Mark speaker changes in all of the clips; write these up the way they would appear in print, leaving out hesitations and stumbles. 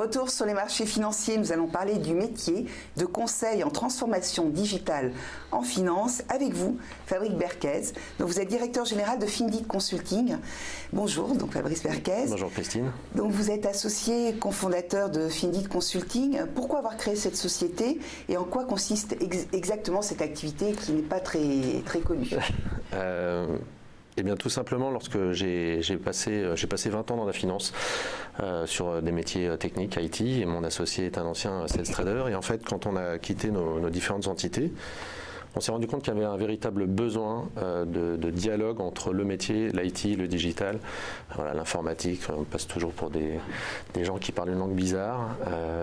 Speaker 1: Retour sur les marchés financiers, nous allons parler du métier de conseil en transformation digitale en finance avec vous, Fabrice Berquez. Donc vous êtes directeur général de Findit Consulting. Bonjour, donc Fabrice Berquez.
Speaker 2: Bonjour Christine.
Speaker 1: Donc vous êtes associé cofondateur de Findit Consulting. Pourquoi avoir créé cette société et en quoi consiste exactement cette activité qui n'est pas très connue?
Speaker 2: Eh bien, tout simplement, lorsque j'ai passé 20 ans dans la finance sur des métiers techniques, IT, et mon associé est un ancien sales trader. Et en fait, quand on a quitté nos différentes entités, on s'est rendu compte qu'il y avait un véritable besoin de dialogue entre le métier, l'IT, le digital, voilà, l'informatique. On passe toujours pour des gens qui parlent une langue bizarre.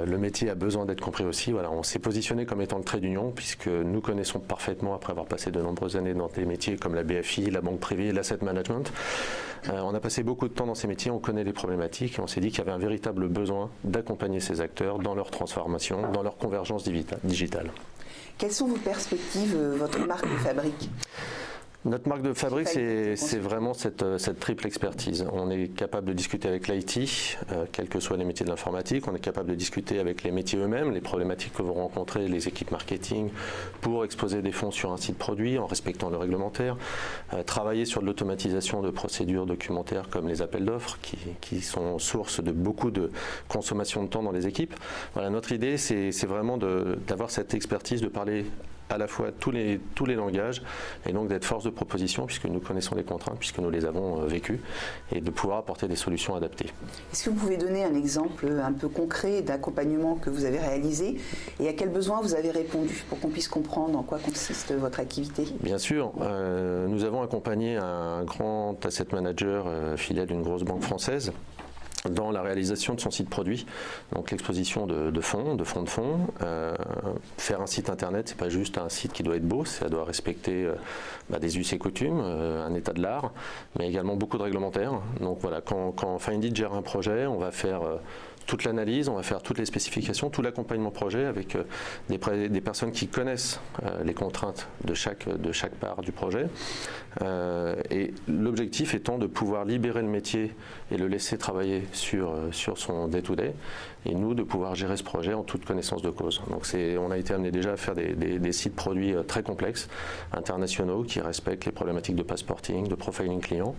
Speaker 2: Le métier a besoin d'être compris aussi. Voilà, on s'est positionné comme étant le trait d'union puisque nous connaissons parfaitement, après avoir passé de nombreuses années dans des métiers comme la BFI, la banque privée, l'asset management. On a passé beaucoup de temps dans ces métiers, on connaît les problématiques et on s'est dit qu'il y avait un véritable besoin d'accompagner ces acteurs dans leur transformation, dans leur convergence digitale.
Speaker 1: Quelles sont vos perspectives, votre marque de fabrique?
Speaker 2: Notre marque de fabrique, c'est vraiment cette triple expertise. On est capable de discuter avec l'IT, quels que soient les métiers de l'informatique. On est capable de discuter avec les métiers eux-mêmes, les problématiques que vont rencontrer les équipes marketing pour exposer des fonds sur un site produit en respectant le réglementaire. Travailler sur de l'automatisation de procédures documentaires comme les appels d'offres qui sont source de beaucoup de consommation de temps dans les équipes. Voilà, notre idée, c'est vraiment d'avoir cette expertise, de parler à la fois tous les langages et donc d'être force de proposition puisque nous connaissons les contraintes, puisque nous les avons vécues et de pouvoir apporter des solutions adaptées.
Speaker 1: Est-ce que vous pouvez donner un exemple un peu concret d'accompagnement que vous avez réalisé et à quels besoins vous avez répondu pour qu'on puisse comprendre en quoi consiste votre activité?
Speaker 2: Bien sûr, nous avons accompagné un grand asset manager filiale d'une grosse banque française dans la réalisation de son site produit, donc l'exposition de fonds. Faire un site internet, c'est pas juste un site qui doit être beau, ça doit respecter des us et coutumes, un état de l'art, mais également beaucoup de réglementaires. Donc voilà, quand Findit gère un projet, on va faire toute l'analyse, on va faire toutes les spécifications, tout l'accompagnement projet avec des personnes qui connaissent les contraintes de chaque part du projet. Et l'objectif étant de pouvoir libérer le métier et le laisser travailler sur son day-to-day et nous de pouvoir gérer ce projet en toute connaissance de cause. Donc on a été amené déjà à faire des sites produits très complexes, internationaux, qui respectent les problématiques de passporting, de profiling client.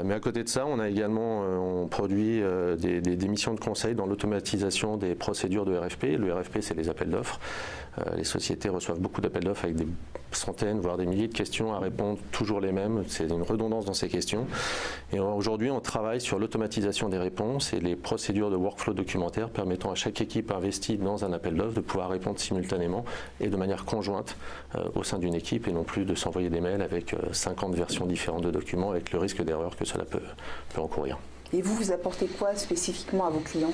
Speaker 2: Mais à côté de ça, on a également on produit des missions de conseil dans l'automatisation des procédures de RFP. Le RFP, c'est les appels d'offres. Les sociétés reçoivent beaucoup d'appels d'offres avec des centaines, voire des milliers de questions à répondre, toujours les mêmes. C'est une redondance dans ces questions. Et aujourd'hui, on travaille sur l'automatisation des réponses et les procédures de workflow documentaire permettant à chaque équipe investie dans un appel d'offres de pouvoir répondre simultanément et de manière conjointe au sein d'une équipe et non plus de s'envoyer des mails avec 50 versions différentes de documents avec le risque d'erreur que cela peut encourir.
Speaker 1: Et vous apportez quoi spécifiquement à vos clients?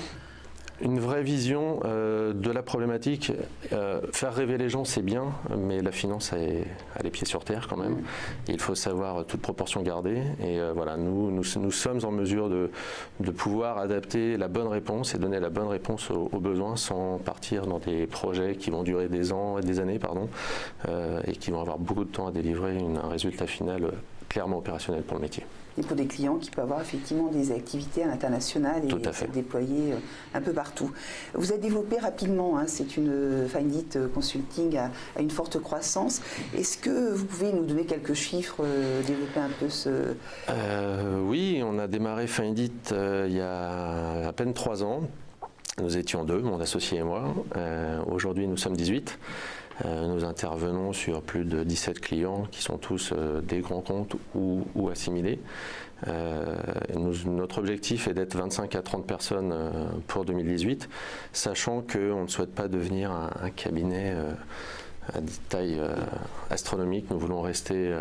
Speaker 2: Une vraie vision de la problématique. Faire rêver les gens, c'est bien, mais la finance a les pieds sur terre quand même. Il faut savoir toute proportion garder. Et voilà, nous sommes en mesure de pouvoir adapter la bonne réponse et donner la bonne réponse aux besoins sans partir dans des projets qui vont durer des années, et qui vont avoir beaucoup de temps à délivrer un résultat final clairement opérationnel pour le métier.
Speaker 1: Et pour des clients qui peuvent avoir effectivement des activités à l'international et se déployer un peu partout. Vous avez développé rapidement, c'est une Findit Consulting à une forte croissance. Est-ce que vous pouvez nous donner quelques chiffres, développer un peu ce...
Speaker 2: Oui, on a démarré Findit il y a à peine 3 ans. Nous étions 2, mon associé et moi. Aujourd'hui, nous sommes 18. Nous intervenons sur plus de 17 clients qui sont tous des grands comptes ou assimilés. Notre objectif est d'être 25 à 30 personnes pour 2018, sachant qu'on ne souhaite pas devenir un cabinet à taille astronomique. Nous voulons rester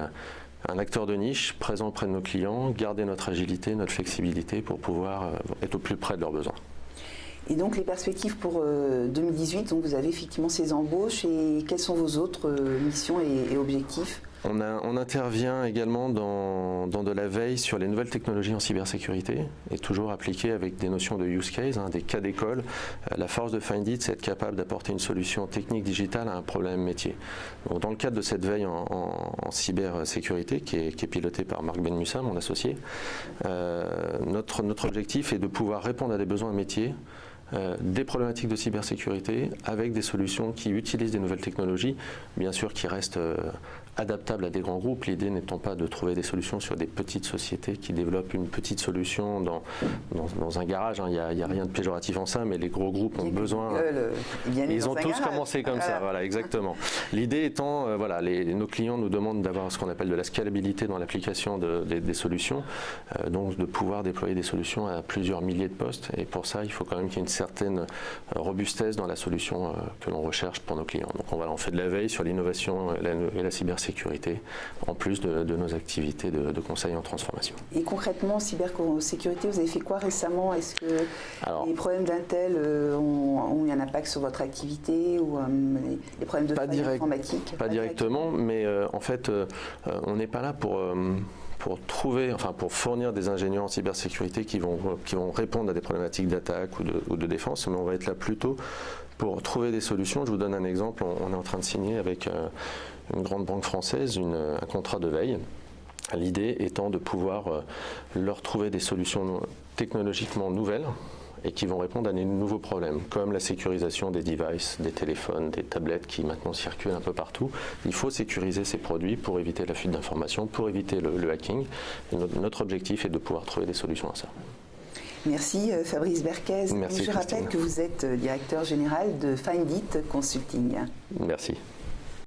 Speaker 2: un acteur de niche, présent auprès de nos clients, garder notre agilité, notre flexibilité pour pouvoir être au plus près de leurs besoins.
Speaker 1: Et donc les perspectives pour 2018, donc vous avez effectivement ces embauches et quelles sont vos autres missions et objectifs?
Speaker 2: On intervient également dans de la veille sur les nouvelles technologies en cybersécurité et toujours appliquées avec des notions de use case, des cas d'école. La force de Findit, c'est être capable d'apporter une solution technique digitale à un problème métier. Donc, dans le cadre de cette veille en cybersécurité qui est pilotée par Marc Benmussa, mon associé, notre objectif est de pouvoir répondre à des besoins métiers des problématiques de cybersécurité avec des solutions qui utilisent des nouvelles technologies, bien sûr qui restent adaptables à des grands groupes. L'idée n'étant pas de trouver des solutions sur des petites sociétés qui développent une petite solution dans un garage. Il n'y a rien de péjoratif en ça, mais les gros groupes ont besoin... Ils ont tous commencé comme ça, voilà, exactement. L'idée étant, nos clients nous demandent d'avoir ce qu'on appelle de la scalabilité dans l'application des solutions, donc de pouvoir déployer des solutions à plusieurs milliers de postes. Et pour ça, il faut quand même qu'il y ait une certaine robustesse dans la solution que l'on recherche pour nos clients. Donc on fait de la veille sur l'innovation et la cybersécurité, en plus de nos activités de conseil en transformation.
Speaker 1: Et concrètement, en cybersécurité, vous avez fait quoi récemment? Est-ce que les problèmes d'Intel ont eu un impact sur votre activité ou les problèmes de faille informatique?
Speaker 2: Pas directement, mais en fait, on n'est pas là pour fournir des ingénieurs en cybersécurité qui vont répondre à des problématiques d'attaque ou de défense, mais on va être là plutôt pour trouver des solutions. Je vous donne un exemple. On est en train de signer avec une grande banque française un contrat de veille. L'idée étant de pouvoir leur trouver des solutions technologiquement nouvelles et qui vont répondre à des nouveaux problèmes, comme la sécurisation des devices, des téléphones, des tablettes qui maintenant circulent un peu partout. Il faut sécuriser ces produits pour éviter la fuite d'informations, pour éviter le hacking. Et notre objectif est de pouvoir trouver des solutions à ça.
Speaker 1: Merci Fabrice Berquez.
Speaker 2: Merci,
Speaker 1: je rappelle que vous êtes directeur général de Findit Consulting.
Speaker 2: Merci.